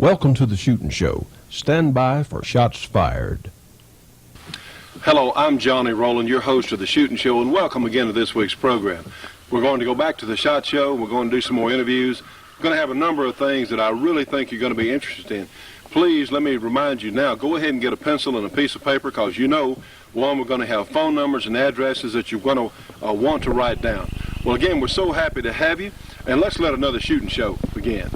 Welcome to the Shootin' Show. Stand by for shots fired. Hello, I'm Johnny Rowland, your host of the Shootin' Show, and welcome again to this week's program. We're going to go back to the SHOT Show. We're going to do some more interviews. We're going to have a number of things that I really think you're going to be interested in. Please, let me remind you now, go ahead and get a pencil and a piece of paper, because you know, one, we're going to have phone numbers and addresses that you're going to want to write down. Well, again, we're so happy to have you, and let's let another Shootin' Show begin.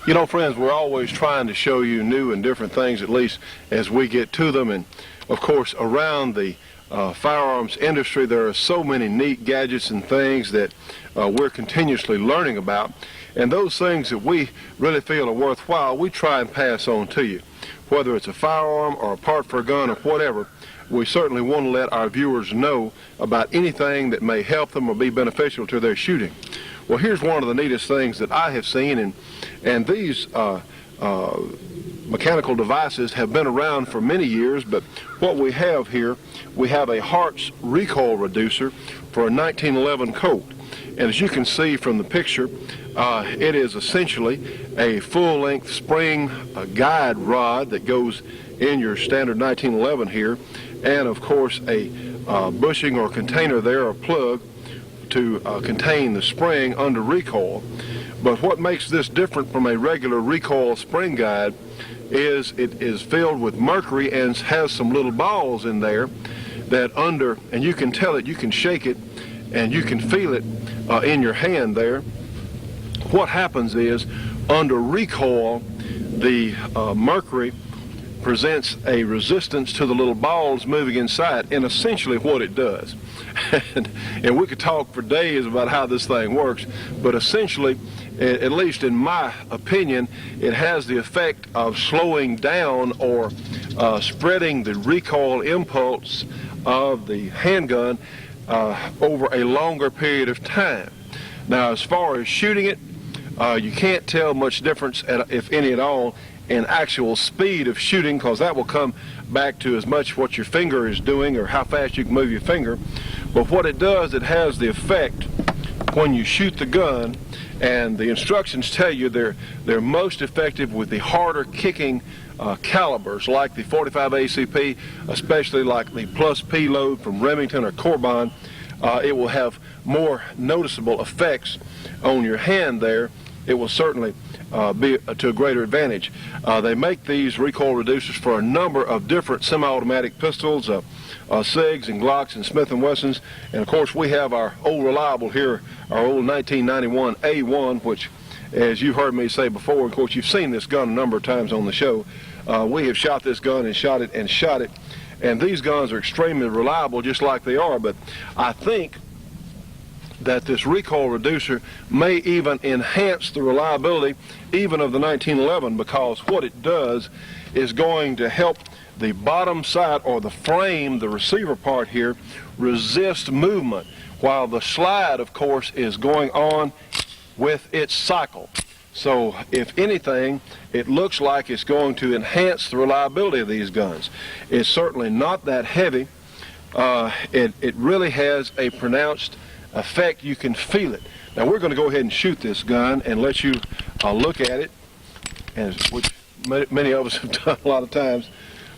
You know, friends, we're always trying to show you new and different things, at least as we get to them. And, of course, around the firearms industry, there are so many neat gadgets and things that we're continuously learning about. And those things that we really feel are worthwhile, we try and pass on to you. Whether it's a firearm or a part for a gun or whatever, we certainly want to let our viewers know about anything that may help them or be beneficial to their shooting. Well, here's one of the neatest things that I have seen, and these mechanical devices have been around for many years, but what we have here, we have a Hart's recoil reducer for a 1911 Colt. And as you can see from the picture, it is essentially a full-length spring guide rod that goes in your standard 1911 here, and of course a bushing or container there, or plug, to contain the spring under recoil. But what makes this different from a regular recoil spring guide is it is filled with mercury and has some little balls in there that and you can tell it, you can shake it, and you can feel it in your hand there. What happens is, under recoil, the mercury presents a resistance to the little balls moving inside, and essentially what it does. And we could talk for days about how this thing works, but essentially, at least in my opinion, it has the effect of slowing down or spreading the recoil impulse of the handgun over a longer period of time. Now, as far as shooting it, you can't tell much difference, if any at all, in actual speed of shooting, because that will come back to as much what your finger is doing or how fast you can move your finger. But what it does, it has the effect when you shoot the gun, and the instructions tell you they're most effective with the harder kicking calibers, like the 45 ACP, especially like the Plus P load from Remington or Corbin. It will have more noticeable effects on your hand there. It will certainly be to a greater advantage. They make these recoil reducers for a number of different semi-automatic pistols, SIGs and Glocks and Smith & Wessons, and of course we have our old reliable here, our old 1991 A1, which, as you've heard me say before, of course you've seen this gun a number of times on the show. We have shot this gun and shot it and shot it, and these guns are extremely reliable just like they are, but I think that this recoil reducer may even enhance the reliability even of the 1911, because what it does is going to help the bottom side, or the frame, the receiver part here, resist movement, while the slide, of course, is going on with its cycle. So if anything, it looks like it's going to enhance the reliability of these guns. It's certainly not that heavy. It really has a pronounced effect. You can feel it. Now we're going to go ahead and shoot this gun and let you look at it, and which many of us have done a lot of times,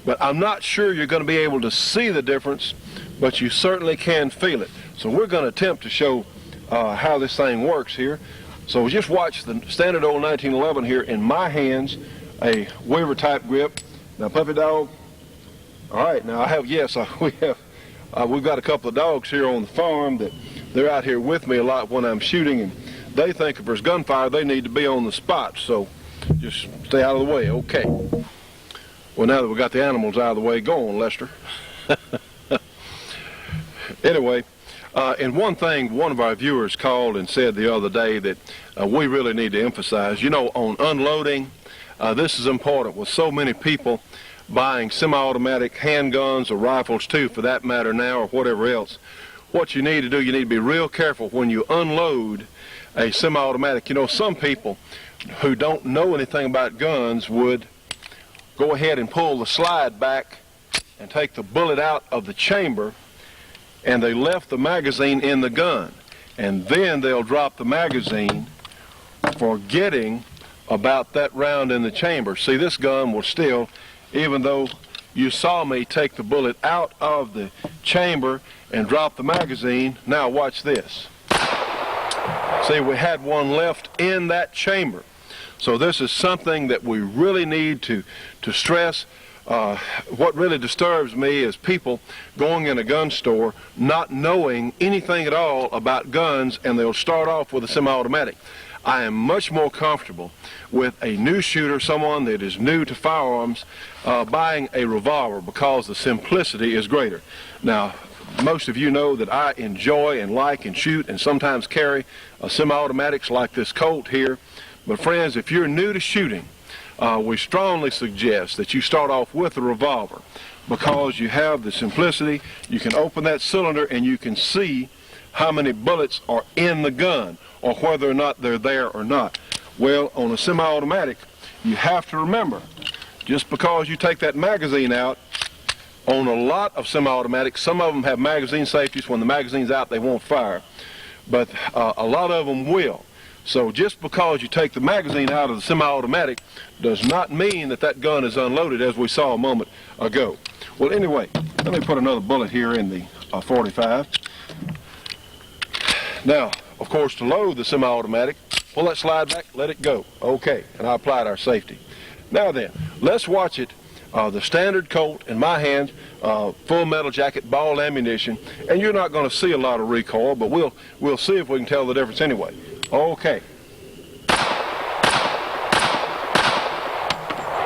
but I'm not sure you're going to be able to see the difference, but you certainly can feel it. So we're going to attempt to show how this thing works here. So just watch the standard old 1911 here in my hands, a Weaver type grip. Now, puppy dog. All right, now I have, yes, we've got a couple of dogs here on the farm that they're out here with me a lot when I'm shooting, and they think if there's gunfire, they need to be on the spot. So just stay out of the way, okay. Well, now that we've got the animals out of the way, go on, Lester. Anyway, and one thing one of our viewers called and said the other day that we really need to emphasize, you know, on unloading, this is important with so many people buying semi-automatic handguns or rifles too, for that matter now, or whatever else. What you need to do, you need to be real careful when you unload a semi-automatic. You know, some people who don't know anything about guns would go ahead and pull the slide back and take the bullet out of the chamber and they left the magazine in the gun. And then they'll drop the magazine, forgetting about that round in the chamber. See, this gun will still, even though you saw me take the bullet out of the chamber and drop the magazine, now watch this. See, we had one left in that chamber. So this is something that we really need to stress. What really disturbs me is people going in a gun store not knowing anything at all about guns, and they'll start off with a semi-automatic. I am much more comfortable with a new shooter, someone that is new to firearms, buying a revolver, because the simplicity is greater. Now, most of you know that I enjoy and like and shoot and sometimes carry semi-automatics like this Colt here. But friends, if you're new to shooting, we strongly suggest that you start off with a revolver, because you have the simplicity. You can open that cylinder and you can see how many bullets are in the gun, or whether or not they're there or not. Well, on a semi-automatic, you have to remember, just because you take that magazine out, on a lot of semi-automatics, some of them have magazine safeties. When the magazine's out, they won't fire, but a lot of them will. So just because you take the magazine out of the semi-automatic does not mean that that gun is unloaded, as we saw a moment ago. Well, anyway, let me put another bullet here in the 45. Now, of course, to load the semi-automatic, pull that slide back, let it go. Okay, and I applied our safety. Now then, let's watch it. The standard Colt in my hands, full metal jacket, ball ammunition, and you're not going to see a lot of recoil, but we'll see if we can tell the difference anyway. Okay.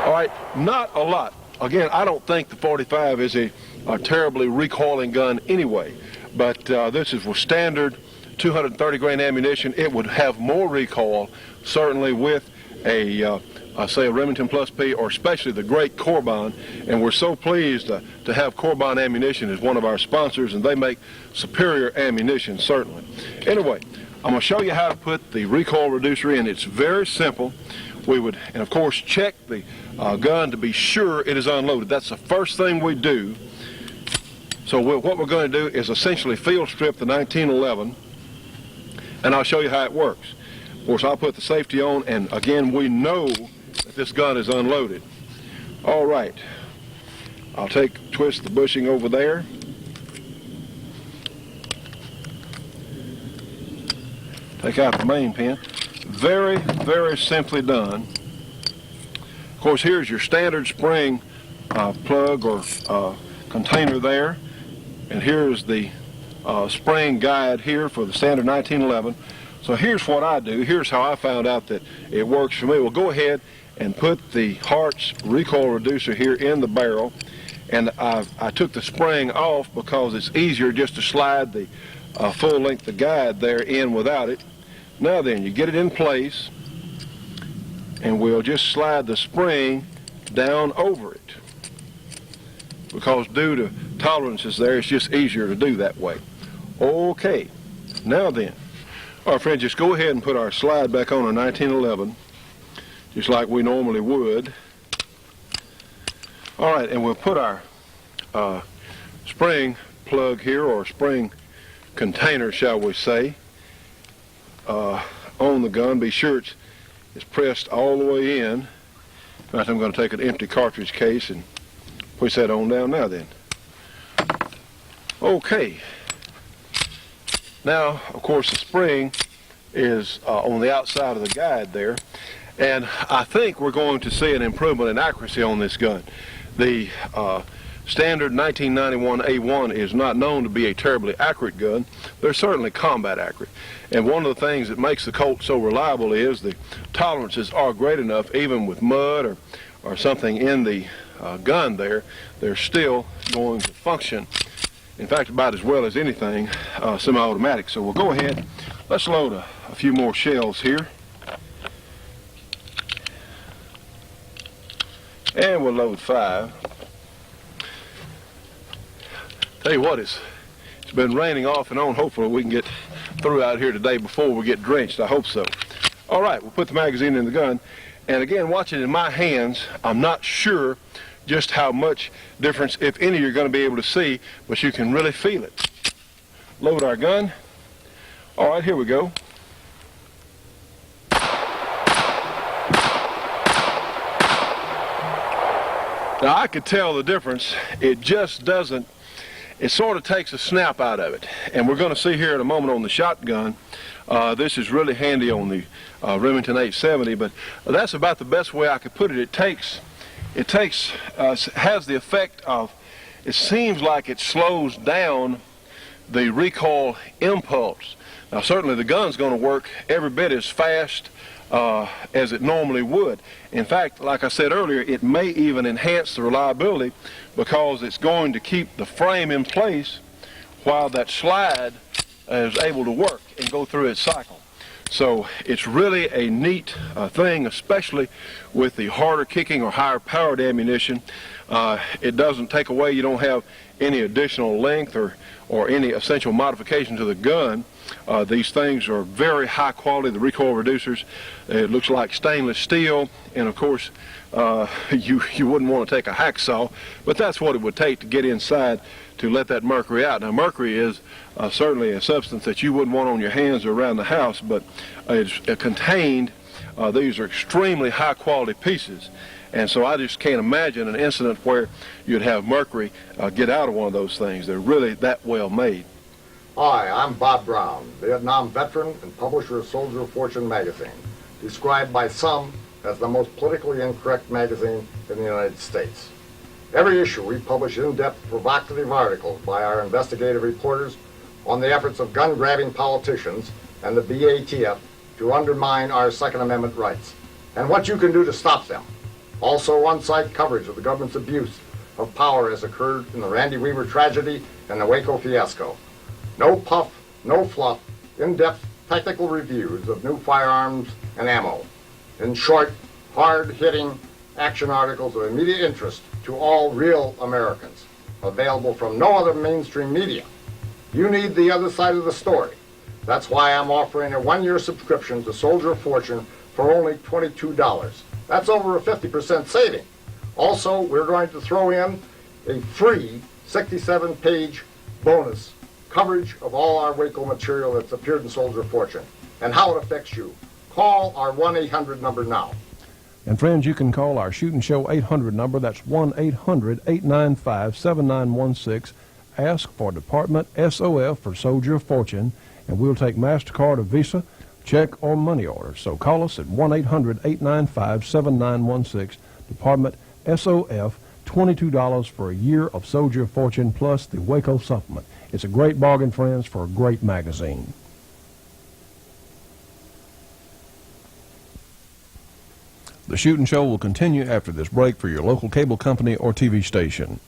All right, not a lot. Again, I don't think the 45 is a terribly recoiling gun anyway, but this is with standard 230 grain ammunition. It would have more recoil, certainly with a say a Remington Plus P, or especially the great Corbin, and we're so pleased to have Corbin Ammunition as one of our sponsors, and they make superior ammunition, certainly. Anyway, I'm going to show you how to put the recoil reducer in. It's very simple. We would, and of course, check the gun to be sure it is unloaded. That's the first thing we do. So what we're going to do is essentially field strip the 1911, and I'll show you how it works. Of course, I'll put the safety on, and again, we know that this gun is unloaded. All right, I'll twist the bushing over there. Take out the main pin. Very, very simply done. Of course, here's your standard spring plug or container there, and here's the spring guide here for the standard 1911. So here's what I do. Here's how I found out that it works for me. We'll go ahead and put the Hart's recoil reducer here in the barrel, and I took the spring off because it's easier just to slide the full length of guide there in without it. Now then, you get it in place, and we'll just slide the spring down over it, because due to tolerances there, it's just easier to do that way. Okay, now then, all right, friends, just go ahead and put our slide back on our 1911, just like we normally would. All right, and we'll put our spring plug here, or spring container, shall we say, on the gun. Be sure it's pressed all the way in. In fact, I'm going to take an empty cartridge case and push that on down. Now then. Okay. Now, of course, the spring is on the outside of the guide there, and I think we're going to see an improvement in accuracy on this gun. The standard 1991 A1 is not known to be a terribly accurate gun. They're certainly combat accurate. And one of the things that makes the Colt so reliable is the tolerances are great enough, even with mud or something in the gun there, they're still going to function, in fact, about as well as anything semi-automatic. So we'll go ahead, let's load a few more shells here. And we'll load 5. Tell you what, it's been raining off and on. Hopefully we can get through out here today before we get drenched. I hope so. All right, we'll put the magazine in the gun. And again, watch it in my hands. I'm not sure just how much difference, if any, you're going to be able to see, but you can really feel it. load our gun. All right, here we go. Now I could tell the difference. It just doesn't, it sort of takes a snap out of it. And we're going to see here in a moment on the shotgun. This is really handy on the Remington 870, but that's about the best way I could put it. It has the effect of, it seems like it slows down the recoil impulse. Now certainly the gun's going to work every bit as fast as it normally would. In fact, like I said earlier, it may even enhance the reliability because it's going to keep the frame in place while that slide is able to work and go through its cycle. So it's really a neat thing, especially with the harder kicking or higher powered ammunition. It doesn't take away, you don't have any additional length or any essential modification to the gun. These things are very high quality, the recoil reducers. It looks like stainless steel, and of course you wouldn't want to take a hacksaw, but that's what it would take to get inside to let that mercury out. Now mercury is certainly a substance that you wouldn't want on your hands or around the house, but it's contained. These are extremely high quality pieces, and so I just can't imagine an incident where you'd have mercury get out of one of those things. They're really that well made. Hi, I'm Bob Brown, Vietnam veteran and publisher of Soldier of Fortune magazine, described by some as the most politically incorrect magazine in the United States. Every issue we publish in-depth provocative articles by our investigative reporters on the efforts of gun-grabbing politicians and the BATF to undermine our Second Amendment rights, and what you can do to stop them. Also on-site coverage of the government's abuse of power as occurred in the Randy Weaver tragedy and the Waco fiasco. No puff, no fluff, in-depth technical reviews of new firearms and ammo. In short, hard-hitting action articles of immediate interest to all real Americans, available from no other mainstream media. You need the other side of the story. That's why I'm offering a one-year subscription to Soldier of Fortune for only $22. That's over a 50% saving. Also, we're going to throw in a free 67-page bonus coverage of all our Waco material that's appeared in Soldier of Fortune and how it affects you. Call our 1-800 number now. And friends, you can call our Shootin' Show 800 number. That's 1-800-895-7916. Ask for Department SOF for Soldier of Fortune, and we'll take MasterCard or Visa, check, or money order. So call us at 1-800-895-7916. Department SOF, $22 for a year of Soldier of Fortune plus the Waco supplement. It's a great bargain, friends, for a great magazine. The Shootin' Show will continue after this break for your local cable company or TV station.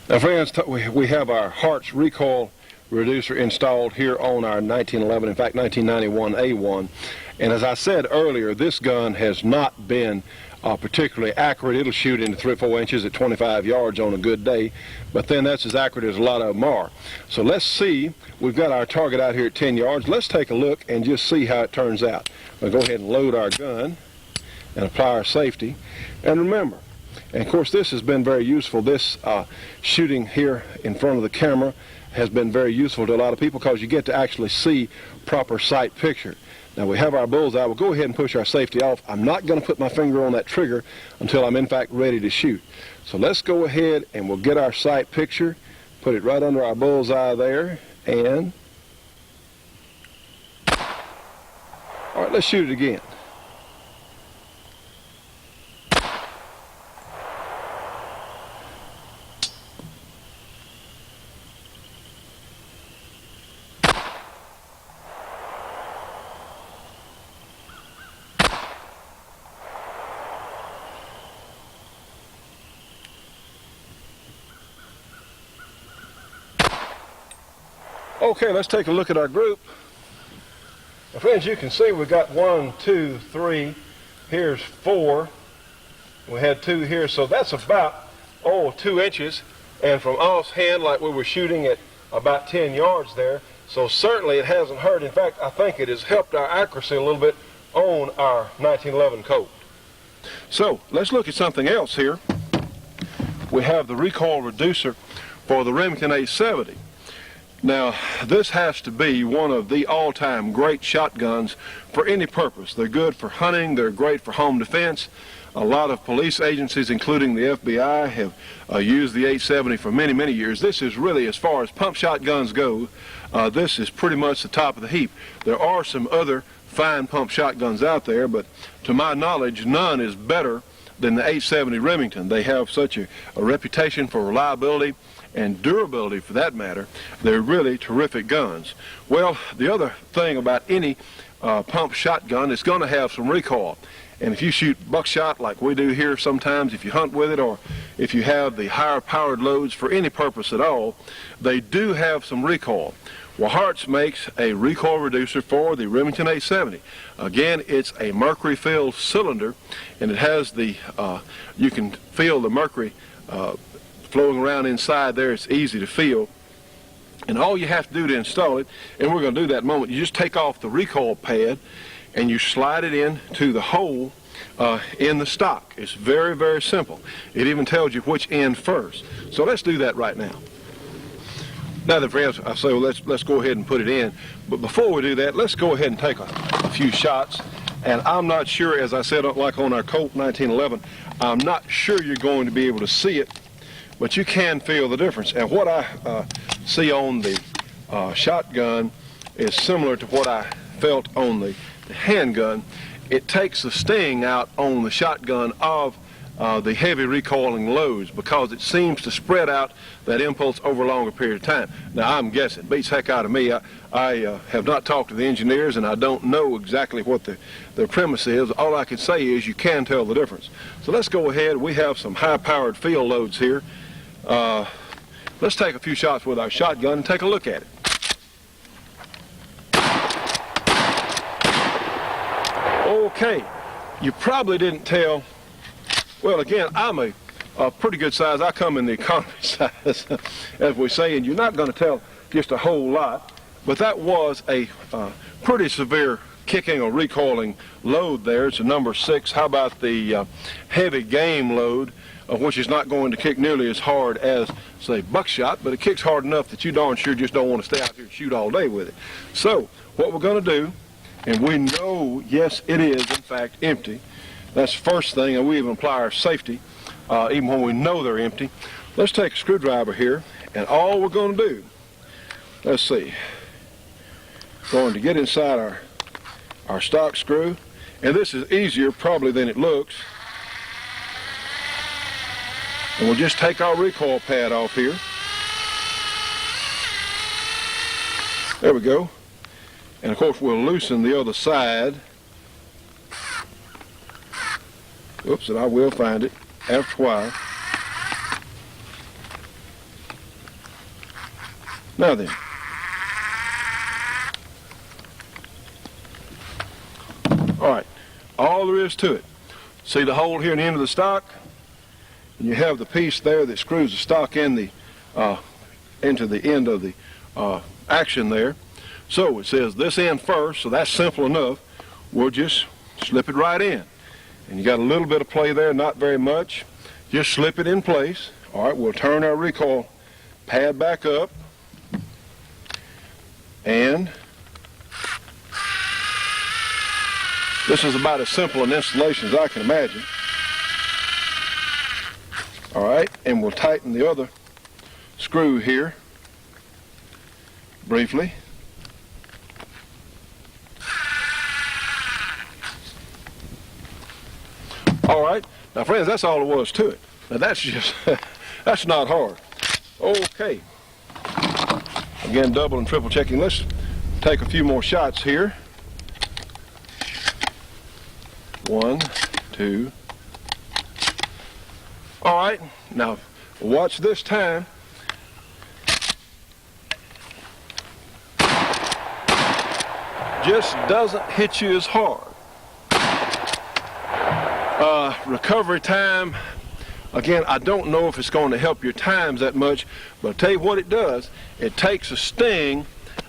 Now friends, we have our Hart's recoil reducer installed here on our 1911, in fact 1991 A1. And as I said earlier, this gun has not been particularly accurate. It'll shoot into 3 or 4 inches at 25 yards on a good day, but then that's as accurate as a lot of them are. So let's see, we've got our target out here at 10 yards. Let's take a look and just see how it turns out. We'll go ahead and load our gun and apply our safety. And remember, and of course this has been very useful, this shooting here in front of the camera has been very useful to a lot of people because you get to actually see proper sight picture. Now we have our bullseye. We'll go ahead and push our safety off. I'm not going to put my finger on that trigger until I'm in fact ready to shoot. So let's go ahead and we'll get our sight picture, put it right under our bullseye there, and all right, let's shoot it again. Okay, let's take a look at our group. Now, friends, you can see we've got 1, 2, 3. Here's 4. We had 2 here, so that's about 2 inches. And from offhand, like we were shooting at about 10 yards there. So certainly it hasn't hurt. In fact, I think it has helped our accuracy a little bit on our 1911 Colt. So let's look at something else here. We have the recoil reducer for the Remington 870. Now, this has to be one of the all-time great shotguns for any purpose. They're good for hunting, they're great for home defense. A lot of police agencies, including the FBI, have used the 870 for many, many years. This is really, as far as pump shotguns go, this is pretty much the top of the heap. There are some other fine pump shotguns out there, but to my knowledge, none is better than the 870 Remington. They have such a reputation for reliability and durability, for that matter. They're really terrific guns. Well, the other thing about any pump shotgun is going to have some recoil. And if you shoot buckshot like we do here sometimes, if you hunt with it, or if you have the higher powered loads for any purpose at all, they do have some recoil. Well, Hart's makes a recoil reducer for the Remington 870. Again, it's a mercury-filled cylinder, and it has the, you can feel the mercury flowing around inside there. It's easy to feel. And all you have to do to install it, and we're going to do that in a moment, you just take off the recoil pad and you slide it into the hole in the stock. It's very, very simple. It even tells you which end first. So let's do that right now. Now then, friends, I say, well, let's go ahead and put it in. But before we do that, let's go ahead and take a few shots. And I'm not sure, as I said, like on our Colt 1911, I'm not sure you're going to be able to see it, but you can feel the difference. And what I see on the shotgun is similar to what I felt on the handgun. It takes the sting out on the shotgun of the heavy recoiling loads, because it seems to spread out that impulse over a longer period of time. Now, I'm guessing. Beats heck out of me. I have not talked to the engineers, and I don't know exactly what their premise is. All I can say is you can tell the difference. So let's go ahead. We have some high-powered field loads here. Let's take a few shots with our shotgun and take a look at it. Okay, you probably didn't tell. Well, again, I'm a pretty good size. I come in the economy size, as we say, and you're not going to tell just a whole lot. But that was a pretty severe kicking or recoiling load there. It's a number 6. How about the heavy game load, which is not going to kick nearly as hard as, say, buckshot, but it kicks hard enough that you darn sure just don't want to stay out here and shoot all day with it. So what we're going to do, and we know, yes, it is, in fact, empty. That's the first thing, and we even apply our safety, even when we know they're empty. Let's take a screwdriver here, and all we're going to do, let's see, going to get inside our stock screw, and this is easier probably than it looks. And we'll just take our recoil pad off here. There we go. And of course we'll loosen the other side. Oops, and I will find it after a while. Now then. All right, all there is to it. See the hole here in the end of the stock? And you have the piece there that screws the stock in into the end of the action there. So it says this end first, so that's simple enough. We'll just slip it right in. And you got a little bit of play there, not very much. Just slip it in place. All right, we'll turn our recoil pad back up. And this is about as simple an installation as I can imagine. All right, and we'll tighten the other screw here briefly. Now, friends, that's all there was to it. Now, that's just, that's not hard. Okay. Again, double and triple checking. Let's take a few more shots here. 1, 2. All right, now watch this time. Just doesn't hit you as hard. Recovery time, again, I don't know if it's going to help your times that much, but I'll tell you what it does. It takes a sting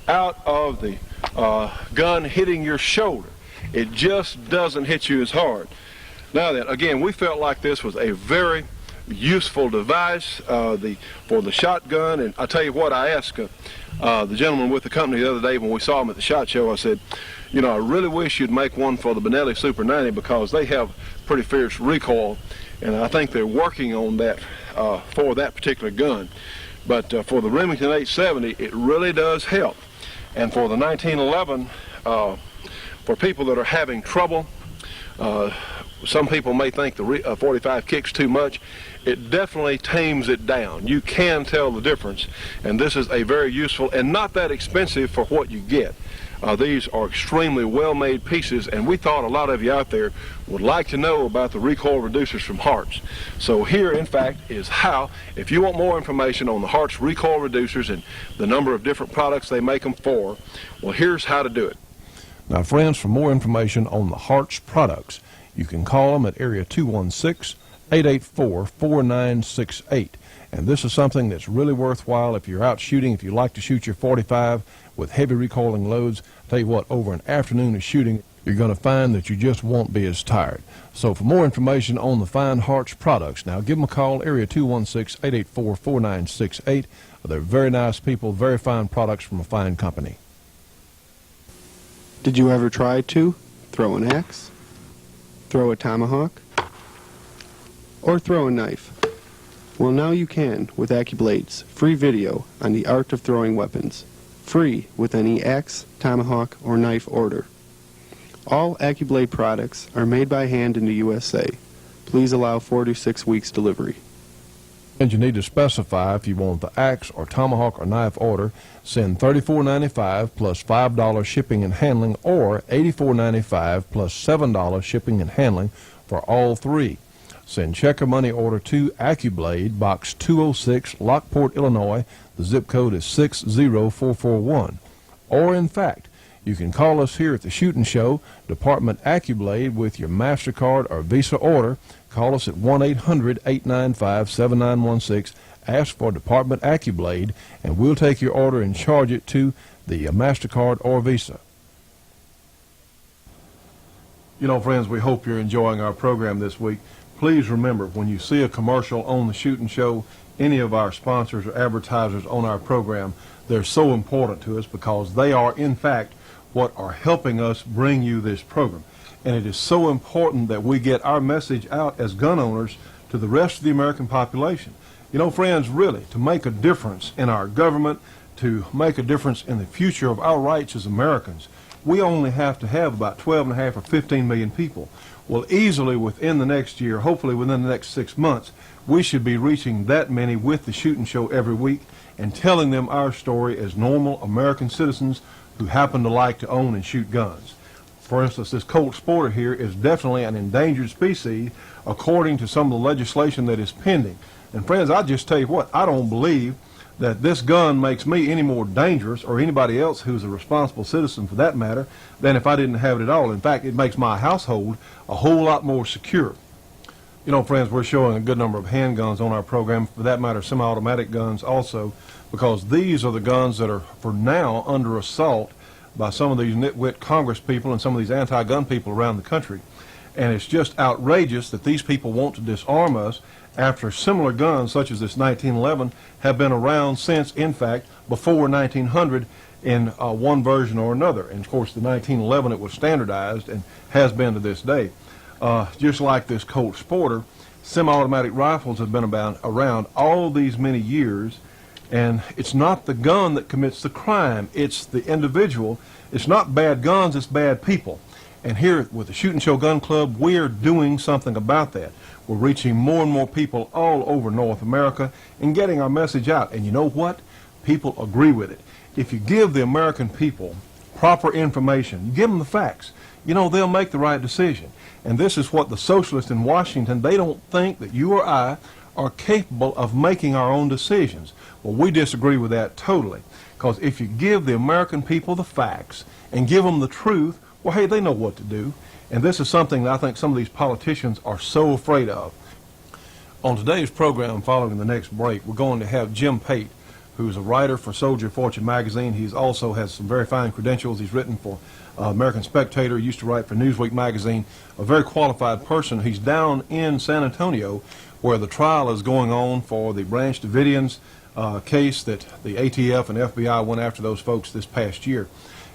out of the gun hitting your shoulder. It just doesn't hit you as hard. Now then, again, we felt like this was a very useful device for the shotgun, and I tell you what, I asked the gentleman with the company the other day when we saw him at the SHOT Show. I said, you know, I really wish you'd make one for the Benelli Super 90 because they have pretty fierce recoil, and I think they're working on that for that particular gun. But for the Remington 870, it really does help. And for the 1911, for people that are having trouble, some people may think the 45 kicks too much. It definitely tames it down. You can tell the difference, and this is a very useful and not that expensive for what you get. These are extremely well-made pieces, and we thought a lot of you out there would like to know about the recoil reducers from Harts. So here, in fact, is how, if you want more information on the Harts recoil reducers and the number of different products they make them for, well, here's how to do it. Now, friends, for more information on the Harts products, you can call them at area 216-884-4968. And this is something that's really worthwhile if you're out shooting, if you like to shoot your 45 with heavy recoiling loads. I'll tell you what, over an afternoon of shooting, you're going to find that you just won't be as tired. So for more information on the fine Harts products, now give them a call, area 216-884-4968. They're very nice people, very fine products from a fine company. Did you ever try to throw an axe, throw a tomahawk, or throw a knife? Well, now you can with AccuBlade's free video on the art of throwing weapons, free with any axe, tomahawk, or knife order. All AccuBlade products are made by hand in the USA. Please allow 4 to 6 weeks delivery. And you need to specify if you want the axe or tomahawk or knife order. Send $34.95 plus $5 shipping and handling, or $84.95 plus $7 shipping and handling for all three. Send check or money order to AccuBlade, Box 206, Lockport, Illinois. The zip code is 60441. Or, in fact, you can call us here at the Shootin' Show, Department AccuBlade, with your MasterCard or Visa order. Call us at 1-800-895-7916. Ask for Department AccuBlade, and we'll take your order and charge it to the MasterCard or Visa. You know, friends, we hope you're enjoying our program this week. Please remember, when you see a commercial on the Shootin' Show, any of our sponsors or advertisers on our program, they're so important to us because they are, in fact, what are helping us bring you this program. And it is so important that we get our message out as gun owners to the rest of the American population. You know, friends, really, to make a difference in our government, to make a difference in the future of our rights as Americans, we only have to have about 12.5 or 15 million people. Well, easily within the next year, hopefully within the next 6 months, we should be reaching that many with the Shootin' Show every week and telling them our story as normal American citizens who happen to like to own and shoot guns. For instance, this Colt Sporter here is definitely an endangered species according to some of the legislation that is pending. And friends, I just tell you what, I don't believe that this gun makes me any more dangerous, or anybody else who's a responsible citizen for that matter, than if I didn't have it at all. In fact, it makes my household a whole lot more secure. You know, friends, we're showing a good number of handguns on our program, for that matter semi-automatic guns also, because these are the guns that are for now under assault by some of these nitwit Congress people and some of these anti-gun people around the country. And it's just outrageous that these people want to disarm us after similar guns such as this 1911 have been around since, in fact, before 1900 in one version or another. And of course the 1911, it was standardized and has been to this day. Just like this Colt Sporter, semi-automatic rifles have been around all these many years, and it's not the gun that commits the crime, it's the individual. It's not bad guns, it's bad people. And here with the Shootin' Show Gun Club, we're doing something about that. We're reaching more and more people all over North America and getting our message out. And you know what? People agree with it. If you give the American people proper information, you give them the facts, you know, they'll make the right decision. And this is what the socialists in Washington, they don't think that you or I are capable of making our own decisions. Well, we disagree with that totally. Because if you give the American people the facts and give them the truth, well, hey, they know what to do. And this is something that I think some of these politicians are so afraid of. On today's program, following the next break, we're going to have Jim Pate, who's a writer for Soldier of Fortune magazine. He also has some very fine credentials. He's written for American Spectator, used to write for Newsweek magazine, a very qualified person. He's down in San Antonio where the trial is going on for the Branch Davidians case that the ATF and FBI went after those folks this past year.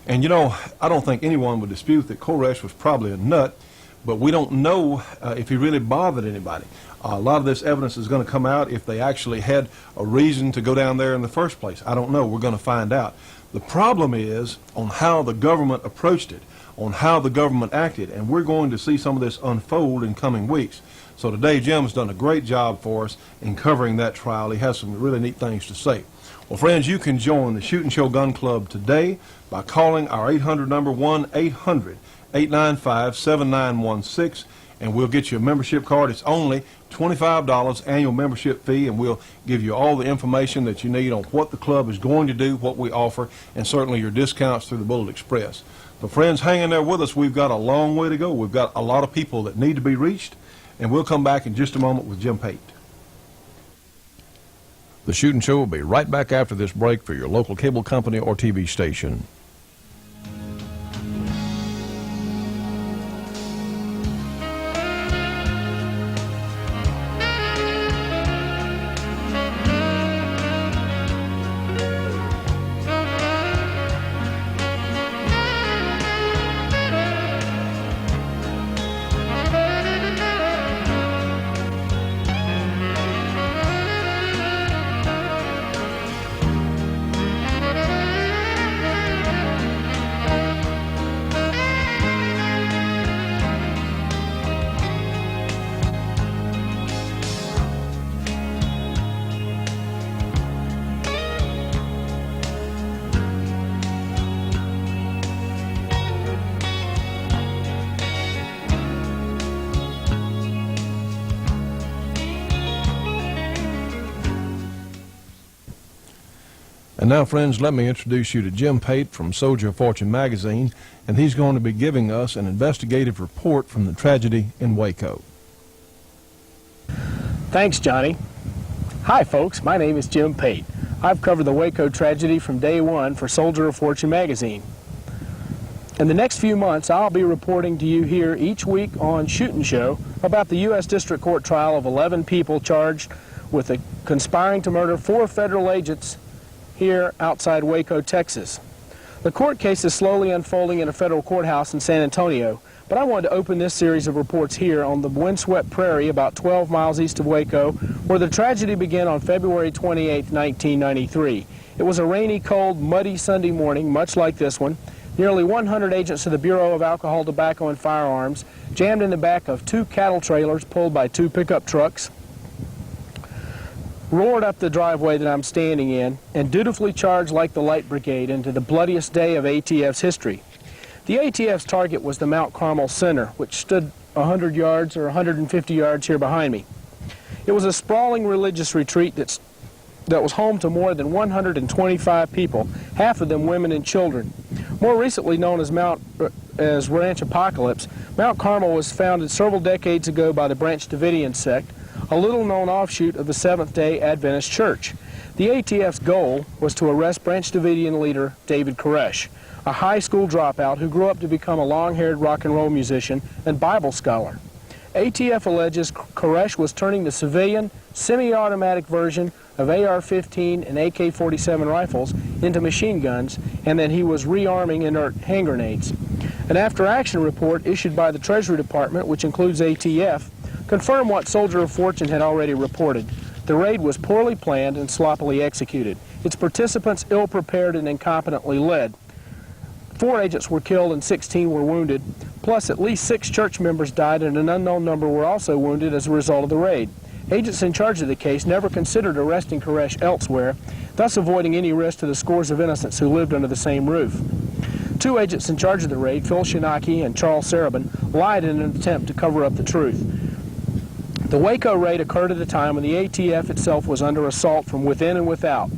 And you know, I don't think anyone would dispute that Koresh was probably a nut, but we don't know if he really bothered anybody. A lot of this evidence is going to come out if they actually had a reason to go down there in the first place. I don't know. We're going to find out. The problem is on how the government approached it, on how the government acted, and we're going to see some of this unfold in coming weeks. So today, Jim's done a great job for us in covering that trial. He has some really neat things to say. Well, friends, you can join the Shootin' Show Gun Club today by calling our 800 number, 1-800-895-7916, and we'll get you a membership card. It's only $25 annual membership fee, and we'll give you all the information that you need on what the club is going to do, what we offer, and certainly your discounts through the Bullet Express. So, friends, hang in there with us. We've got a long way to go. We've got a lot of people that need to be reached, and we'll come back in just a moment with Jim Pate. The Shootin' Show will be right back after this break for your local cable company or TV station. And now, friends, let me introduce you to Jim Pate from Soldier of Fortune magazine, and he's going to be giving us an investigative report from the tragedy in Waco. Thanks, Johnny. Hi, folks. My name is Jim Pate. I've covered the Waco tragedy from day one for Soldier of Fortune magazine. In the next few months, I'll be reporting to you here each week on Shootin' Show about the U.S. District Court trial of 11 people charged with conspiring to murder 4 federal agents here outside Waco, Texas. The court case is slowly unfolding in a federal courthouse in San Antonio, but I wanted to open this series of reports here on the windswept prairie about 12 miles east of Waco, where the tragedy began on February 28, 1993. It was a rainy, cold, muddy Sunday morning, much like this one. Nearly 100 agents of the Bureau of Alcohol, Tobacco, and Firearms jammed in the back of 2 cattle trailers pulled by 2 pickup trucks, roared up the driveway that I'm standing in, and dutifully charged like the Light Brigade into the bloodiest day of ATF's history. The ATF's target was the Mount Carmel Center, which stood 100 yards or 150 yards here behind me. It was a sprawling religious retreat that was home to more than 125 people, half of them women and children. More recently known as Ranch Apocalypse, Mount Carmel was founded several decades ago by the Branch Davidian sect, a little-known offshoot of the Seventh-day Adventist Church. The ATF's goal was to arrest Branch Davidian leader David Koresh, a high school dropout who grew up to become a long-haired rock and roll musician and Bible scholar. ATF alleges Koresh was turning the civilian, semi-automatic version of AR-15 and AK-47 rifles into machine guns, and that he was rearming inert hand grenades. An after-action report issued by the Treasury Department, which includes ATF, confirmed what Soldier of Fortune had already reported. The raid was poorly planned and sloppily executed. Its participants ill-prepared and incompetently led. 4 agents were killed and 16 were wounded, plus at least 6 church members died and an unknown number were also wounded as a result of the raid. Agents in charge of the case never considered arresting Koresh elsewhere, thus avoiding any risk to the scores of innocents who lived under the same roof. 2 agents in charge of the raid, Phil Shinaki and Charles Sarabin, lied in an attempt to cover up the truth. The Waco raid occurred at a time when the ATF itself was under assault from within and without.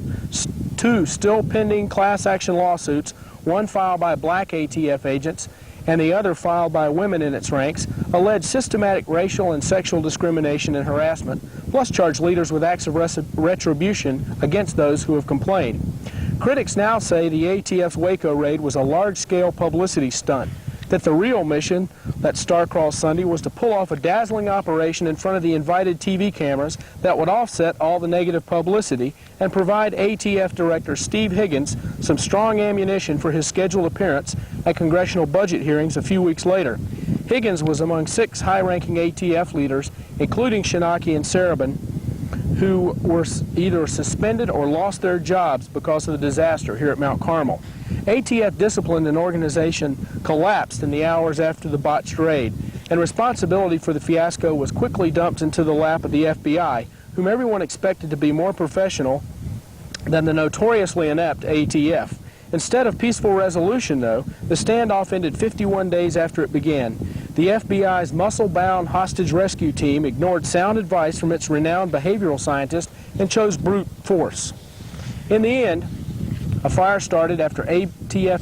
2 still pending class action lawsuits, one filed by black ATF agents and the other filed by women in its ranks, alleged systematic racial and sexual discrimination and harassment, plus charged leaders with acts of retribution against those who have complained. Critics now say the ATF's Waco raid was a large-scale publicity stunt, that the real mission, that Star-Crossed Sunday, was to pull off a dazzling operation in front of the invited TV cameras that would offset all the negative publicity and provide ATF Director Steve Higgins some strong ammunition for his scheduled appearance at congressional budget hearings a few weeks later. Higgins was among 6 high-ranking ATF leaders, including Shinaki and Sarabin, who were either suspended or lost their jobs because of the disaster here at Mount Carmel. ATF discipline and organization collapsed in the hours after the botched raid, and responsibility for the fiasco was quickly dumped into the lap of the FBI, whom everyone expected to be more professional than the notoriously inept ATF. Instead of peaceful resolution, though, the standoff ended 51 days after it began. The FBI's muscle-bound hostage rescue team ignored sound advice from its renowned behavioral scientist and chose brute force. In the end, a fire started after FBI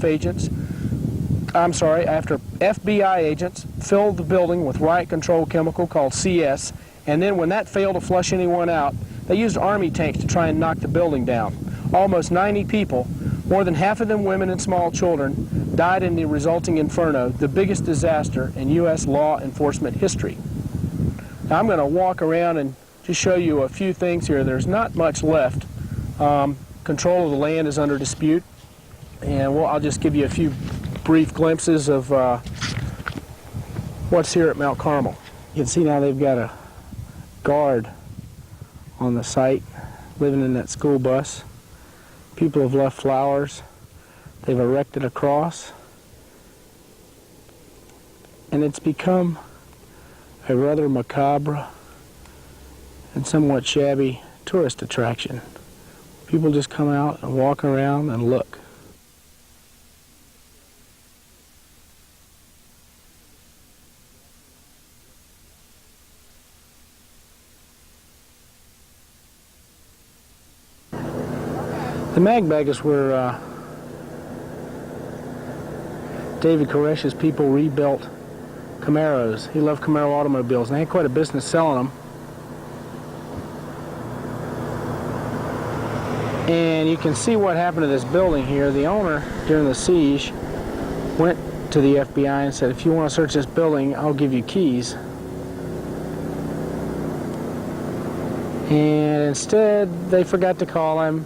agents filled the building with riot control chemical called CS, and then when that failed to flush anyone out, they used army tanks to try and knock the building down. Almost 90 people, more than half of them women and small children, died in the resulting inferno, the biggest disaster in U.S. law enforcement history. Now I'm going to walk around and just show you a few things here. There's not much left. Control of the land is under dispute, and I'll just give you a few brief glimpses of what's here at Mount Carmel. You can see now they've got a guard on the site living in that school bus. People have left flowers. They've erected a cross, and it's become a rather macabre and somewhat shabby tourist attraction. People just come out and walk around and look. The mag bag is where David Koresh's people rebuilt Camaros. He loved Camaro automobiles, and they had quite a business selling them. And you can see what happened to this building here. The owner, during the siege, went to the FBI and said, if you want to search this building, I'll give you keys. And instead, they forgot to call him,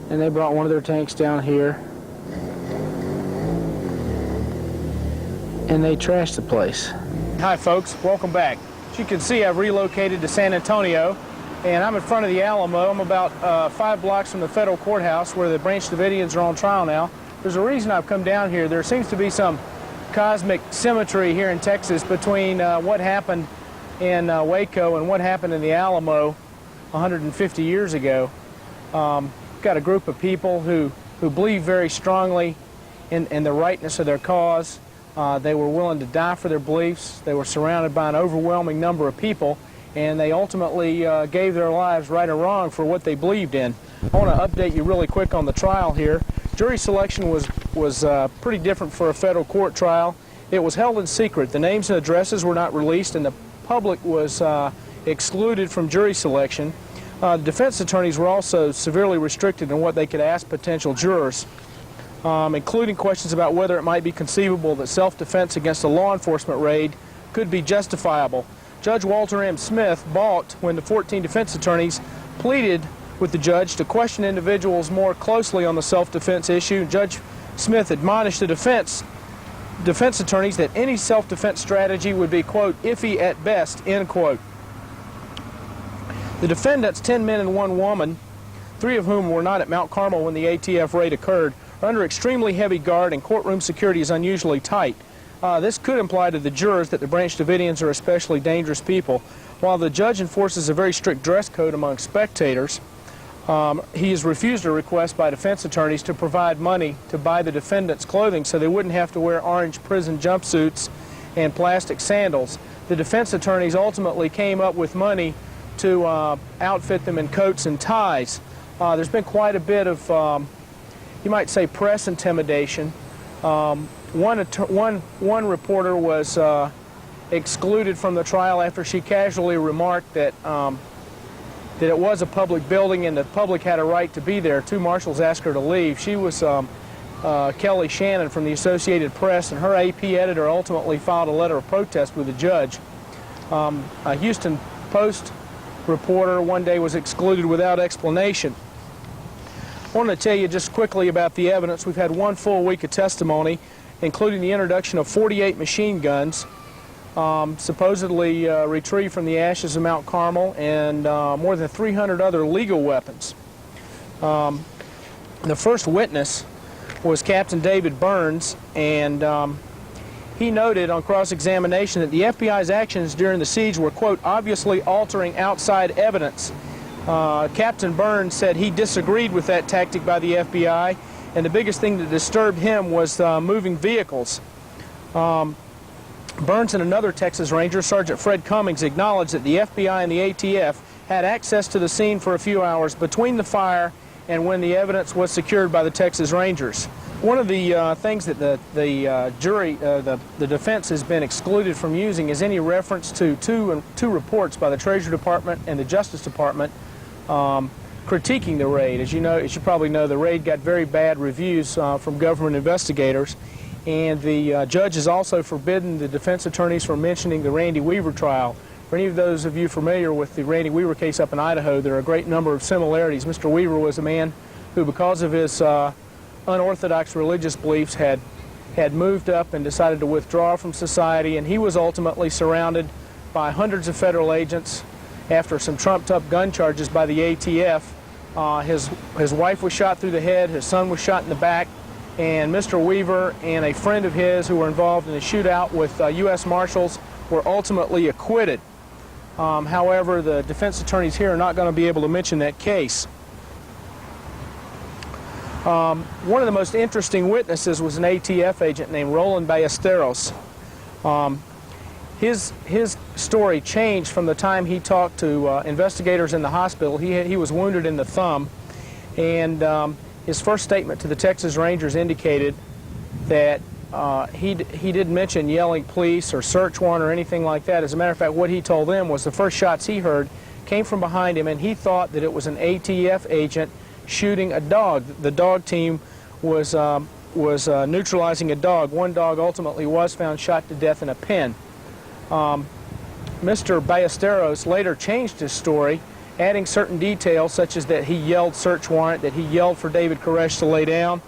and they brought one of their tanks down here, and they trashed the place. Hi folks, welcome back. As you can see, I've relocated to San Antonio, and I'm in front of the Alamo. I'm about 5 blocks from the federal courthouse where the Branch Davidians are on trial now. There's a reason I've come down here. There seems to be some cosmic symmetry here in Texas between what happened in Waco and what happened in the Alamo 150 years ago. Got a group of people who believe very strongly in the rightness of their cause. They were willing to die for their beliefs. They were surrounded by an overwhelming number of people, and they ultimately gave their lives, right or wrong, for what they believed in. I want to update you really quick on the trial here. Jury selection was pretty different for a federal court trial. It was held in secret. The names and addresses were not released, and the public was excluded from jury selection. Defense attorneys were also severely restricted in what they could ask potential jurors, including questions about whether it might be conceivable that self-defense against a law enforcement raid could be justifiable. Judge Walter M. Smith balked when the 14 defense attorneys pleaded with the judge to question individuals more closely on the self-defense issue. Judge Smith admonished the defense attorneys that any self-defense strategy would be, quote, iffy at best, end quote. The defendants, 10 men and 1 woman, 3 of whom were not at Mount Carmel when the ATF raid occurred, are under extremely heavy guard and courtroom security is unusually tight. This could imply to the jurors that the Branch Davidians are especially dangerous people. While the judge enforces a very strict dress code among spectators, he has refused a request by defense attorneys to provide money to buy the defendants' clothing so they wouldn't have to wear orange prison jumpsuits and plastic sandals. The defense attorneys ultimately came up with money to outfit them in coats and ties. There's been quite a bit of, you might say, press intimidation. One reporter was excluded from the trial after she casually remarked that that it was a public building and the public had a right to be there. Two marshals asked her to leave. She was Kelly Shannon from the Associated Press, and her AP editor ultimately filed a letter of protest with the judge. A Houston Post reporter one day was excluded without explanation. I want to tell you just quickly about the evidence. We've had one full week of testimony, including the introduction of 48 machine guns, supposedly retrieved from the ashes of Mount Carmel, and more than 300 other legal weapons. The first witness was Captain David Burns, and he noted on cross-examination that the FBI's actions during the siege were, quote, obviously altering outside evidence. Captain Burns said he disagreed with that tactic by the FBI, and the biggest thing that disturbed him was moving vehicles. Burns and another Texas Ranger, Sergeant Fred Cummings, acknowledged that the FBI and the ATF had access to the scene for a few hours between the fire and when the evidence was secured by the Texas Rangers. One of the things that the defense has been excluded from using is any reference to two reports by the Treasury Department and the Justice Department critiquing the raid. As you probably know, the raid got very bad reviews from government investigators, and the judge has also forbidden the defense attorneys from mentioning the Randy Weaver trial. For any of those of you familiar with the Randy Weaver case up in Idaho, there are a great number of similarities. Mr. Weaver was a man who, because of his unorthodox religious beliefs, had moved up and decided to withdraw from society, and he was ultimately surrounded by hundreds of federal agents after some trumped-up gun charges by the ATF. His wife was shot through the head, his son was shot in the back, and Mr. Weaver and a friend of his who were involved in a shootout with U.S. Marshals were ultimately acquitted. However, the defense attorneys here are not going to be able to mention that case. One of the most interesting witnesses was an ATF agent named Rowlands Ballesteros. His story changed from the time he talked to investigators in the hospital. He was wounded in the thumb, and his first statement to the Texas Rangers indicated that he didn't mention yelling police or search warrant or anything like that. As a matter of fact, what he told them was the first shots he heard came from behind him, and he thought that it was an ATF agent shooting a dog. The dog team was neutralizing a dog. One dog ultimately was found shot to death in a pen. Mr. Ballesteros later changed his story, adding certain details such as that he yelled search warrant, that he yelled for David Koresh to lay down,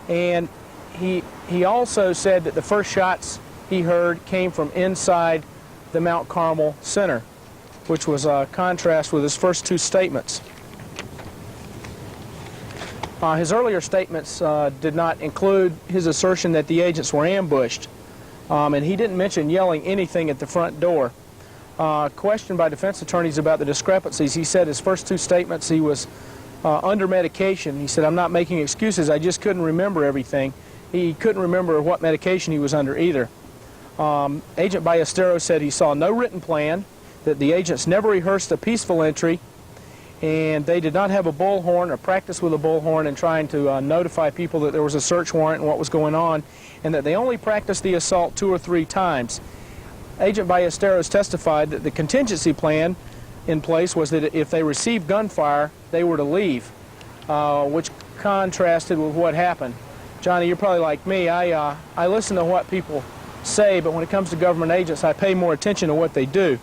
and he also said that the first shots he heard came from inside the Mount Carmel Center, which was a contrast with his first two statements. His earlier statements did not include his assertion that the agents were ambushed, and he didn't mention yelling anything at the front door. Questioned by defense attorneys about the discrepancies, he said his first two statements he was under medication. He said, "I'm not making excuses, I just couldn't remember everything." He couldn't remember what medication he was under either. Agent Ballesteros said he saw no written plan, that the agents never rehearsed a peaceful entry, and they did not have a bullhorn or practice with a bullhorn in trying to notify people that there was a search warrant and what was going on, and that they only practiced the assault 2 or 3 times. Agent Ballesteros testified that the contingency plan in place was that if they received gunfire, they were to leave, which contrasted with what happened. Johnny, you're probably like me. I listen to what people say, but when it comes to government agents, I pay more attention to what they do.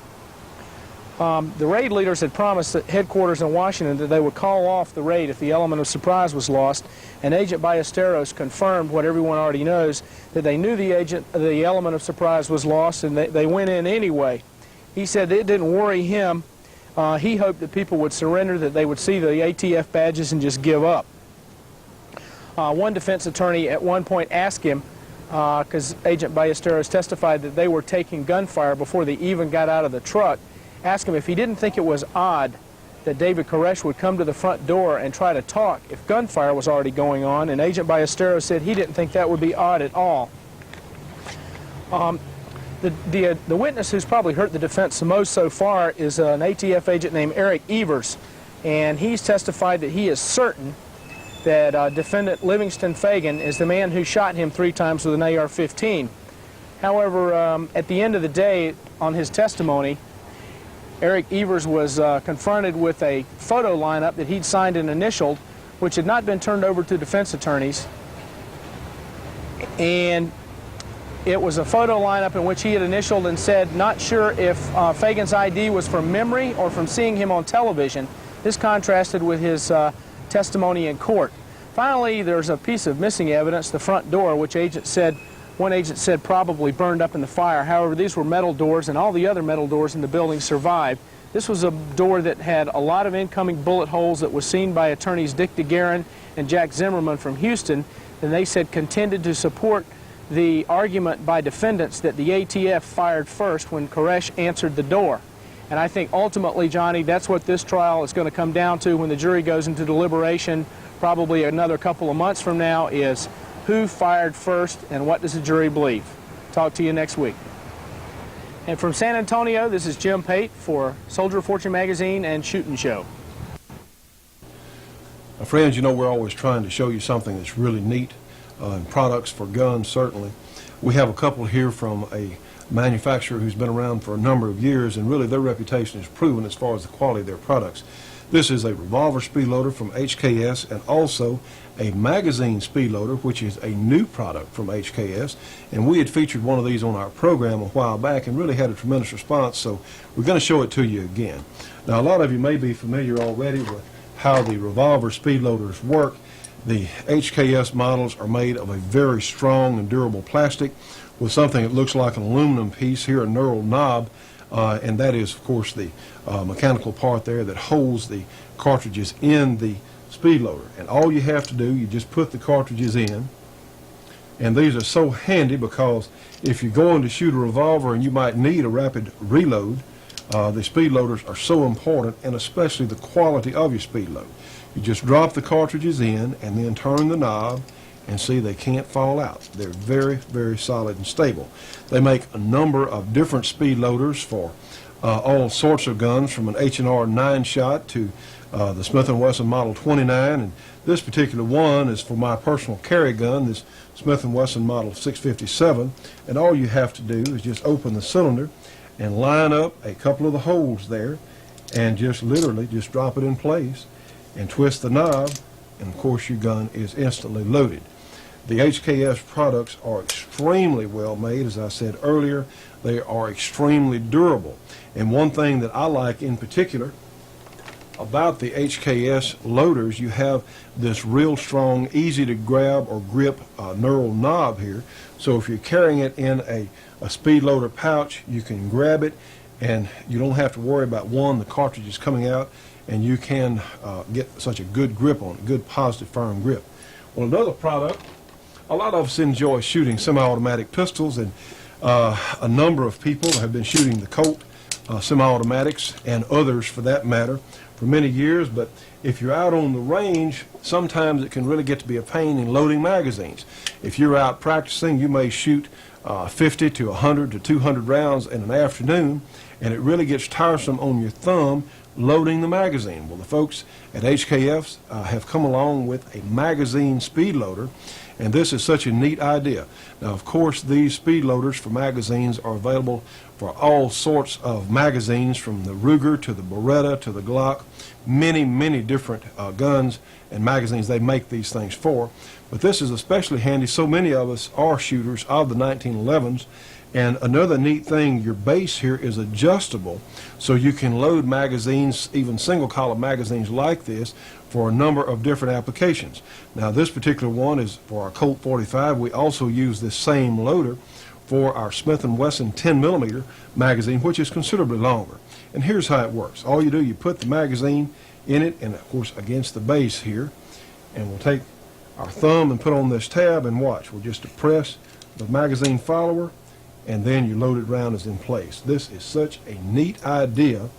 The raid leaders had promised at headquarters in Washington that they would call off the raid if the element of surprise was lost, and Agent Ballesteros confirmed what everyone already knows, that they knew the element of surprise was lost, and they went in anyway. He said it didn't worry him. He hoped that people would surrender, that they would see the ATF badges and just give up. One defense attorney at one point asked him, because Agent Ballesteros testified that they were taking gunfire before they even got out of the truck, asked him if he didn't think it was odd that David Koresh would come to the front door and try to talk if gunfire was already going on, and Agent Ballesteros said he didn't think that would be odd at all. The witness who's probably hurt the defense the most so far is an ATF agent named Eric Evers, and he's testified that he is certain that defendant Livingston Fagan is the man who shot him 3 times with an AR-15. However, at the end of the day, on his testimony, Eric Evers was confronted with a photo lineup that he'd signed and initialed, which had not been turned over to defense attorneys. And it was a photo lineup in which he had initialed and said, not sure if Fagan's ID was from memory or from seeing him on television. This contrasted with his testimony in court. Finally, there's a piece of missing evidence, the front door, which one agent said probably burned up in the fire. However, these were metal doors, and all the other metal doors in the building survived. This was a door that had a lot of incoming bullet holes that was seen by attorneys Dick DeGuerin and Jack Zimmerman from Houston, and they said contended to support the argument by defendants that the ATF fired first when Koresh answered the door. And I think ultimately, Johnny, that's what this trial is going to come down to when the jury goes into deliberation, probably another couple of months from now, is who fired first and what does the jury believe. Talk to you next week. And from San Antonio, this is Jim Pate for Soldier of Fortune magazine and Shootin' Show. Friends, you know we're always trying to show you something that's really neat, and products for guns certainly. We have a couple here from a manufacturer who's been around for a number of years, and really their reputation is proven as far as the quality of their products. This is a revolver speed loader from HKS, and also a magazine speed loader, which is a new product from HKS, and we had featured one of these on our program a while back and really had a tremendous response, so we're going to show it to you again. Now, a lot of you may be familiar already with how the revolver speed loaders work. The HKS models are made of a very strong and durable plastic with something that looks like an aluminum piece here, a knurled knob, and that is, of course, the mechanical part there that holds the cartridges in the speed loader. And all you have to do, you just put the cartridges in, and these are so handy because if you're going to shoot a revolver and you might need a rapid reload, the speed loaders are so important, and especially the quality of your speed load. You just drop the cartridges in and then turn the knob, and see, they can't fall out. They're very, very solid and stable. They make a number of different speed loaders for all sorts of guns, from an H&R 9-shot to the Smith & Wesson Model 29, and this particular one is for my personal carry gun, this Smith & Wesson Model 657, and all you have to do is just open the cylinder and line up a couple of the holes there and just literally just drop it in place and twist the knob, and of course your gun is instantly loaded. The HKS products are extremely well made. As I said earlier, they are extremely durable. And one thing that I like in particular about the HKS loaders, you have this real strong, easy to grab or grip knurled knob here. So if you're carrying it in a speed loader pouch, you can grab it and you don't have to worry about the cartridges coming out, and you can get such a good grip on it, good positive firm grip. Well, another product, a lot of us enjoy shooting semi-automatic pistols, and a number of people have been shooting the Colt semi-automatics and others for that matter for many years, but if you're out on the range, sometimes it can really get to be a pain in loading magazines. If you're out practicing, you may shoot 50 to 100 to 200 rounds in an afternoon, and it really gets tiresome on your thumb loading the magazine. Well, the folks at HKS have come along with a magazine speed loader, and this is such a neat idea. Now, of course, these speed loaders for magazines are available for all sorts of magazines, from the Ruger to the Beretta to the Glock, many, many different guns and magazines they make these things for. But this is especially handy. So many of us are shooters of the 1911s. And another neat thing, your base here is adjustable, so you can load magazines, even single column magazines like this, for a number of different applications. Now, this particular one is for our Colt 45. We also use this same loader for our Smith & Wesson 10mm magazine, which is considerably longer. And here's how it works. All you do, you put the magazine in it, and of course against the base here, and we'll take our thumb and put on this tab and watch. We'll just depress the magazine follower and then your loaded round is in place. This is such a neat idea